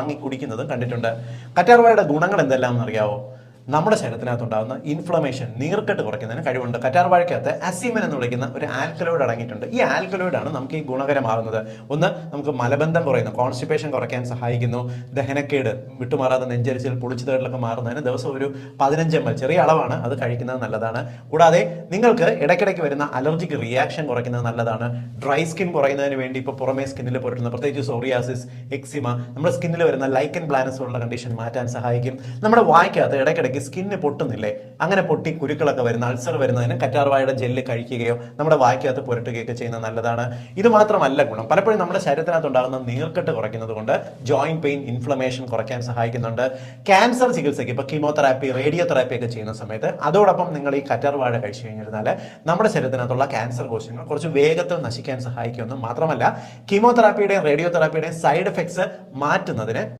വാങ്ങി കുടിക്കുന്നതും കണ്ടിട്ടുണ്ട്. കറ്റാർവാഴയുടെ ഗുണങ്ങൾ എന്തെല്ലാം അറിയാവോ? നമ്മുടെ ശരീരത്തിനകത്തുണ്ടാകുന്ന ഇൻഫ്ലമേഷൻ, നീർക്കെട്ട് കുറയ്ക്കുന്നതിന് കഴിവുണ്ട്. കറ്റാർവാഴയ്ക്കകത്ത് അസിമൻ എന്ന് വിളിക്കുന്ന ഒരു ആൽക്കലോയിഡ് അടങ്ങിയിട്ടുണ്ട്. ഈ ആൽക്കലോയിഡാണ് നമുക്ക് ഈ ഗുണകരമാകുന്നത്. ഒന്ന്, നമുക്ക് മലബന്ധം കുറയുന്നു, കോൺസ്റ്റിപ്പേഷൻ കുറയ്ക്കാൻ സഹായിക്കുന്നു. ദഹനക്കേട്, വിട്ടുമാറാതെ നെഞ്ചരിച്ചിൽ, പുളിച്ചുതേടലൊക്കെ മാറുന്നതിന് ദിവസം ഒരു 15 ml, ചെറിയ അളവാണ്, അത് കഴിക്കുന്നത് നല്ലതാണ്. കൂടാതെ നിങ്ങൾക്ക് ഇടയ്ക്കിടയ്ക്ക് വരുന്ന അലർജിക് റിയാക്ഷൻ കുറയ്ക്കുന്നത് നല്ലതാണ്. ഡ്രൈ സ്കിൻ കുറയുന്നതിന് വേണ്ടി ഇപ്പോൾ പുറമേ സ്കിന്നിൽ പുരട്ടുന്ന പ്രത്യേകിച്ച് സോറിയാസിസ്, എക്സിമ, നമ്മുടെ സ്കിന്നിൽ വരുന്ന ലൈക്കൻ പ്ലാനസ് പോലുള്ള കണ്ടീഷൻ മാറ്റാൻ സഹായിക്കും. നമ്മുടെ വായ്ക്കകത്ത് ഇടയ്ക്കിടയ്ക്ക് സ്കിന്ന് പൊട്ടുന്നില്ലേ, അങ്ങനെ പൊട്ടി കുരുക്കളൊക്കെ വരുന്ന, അൾസർ വരുന്നതിന് കറ്റാർവാഴയുടെ ജെല്ല് കഴിക്കുകയോ നമ്മുടെ വായ്ക്കകത്ത് പുരട്ടുകയൊക്കെ ചെയ്യുന്നത് നല്ലതാണ്. ഇത് മാത്രമല്ല ഗുണം, പലപ്പോഴും നമ്മുടെ ശരീരത്തിനകത്ത് ഉണ്ടാകുന്ന നീർക്കെട്ട് കുറയ്ക്കുന്നത് കൊണ്ട് ജോയിന്റ് പെയിൻ, ഇൻഫ്ലമേഷൻ കുറയ്ക്കാൻ സഹായിക്കുന്നുണ്ട്. ക്യാൻസർ ചികിത്സയ്ക്ക് ഇപ്പോൾ കീമോതെറാപ്പി, റേഡിയോതെറാപ്പി ഒക്കെ ചെയ്യുന്ന സമയത്ത് അതോടൊപ്പം നിങ്ങൾ ഈ കറ്റാർവാഴ കഴിച്ചു കഴിഞ്ഞിരുന്നാൽ നമ്മുടെ ശരീരത്തിനകത്തുള്ള ക്യാൻസർ കോശങ്ങൾ കുറച്ച് വേഗത്തിൽ നശിക്കാൻ സഹായിക്കുമെന്നും മാത്രമല്ല കീമോതെറാപ്പിയുടെയും റേഡിയോതെറാപ്പിയുടെയും സൈഡ് എഫക്ട്സ് മാറ്റുന്നതിന്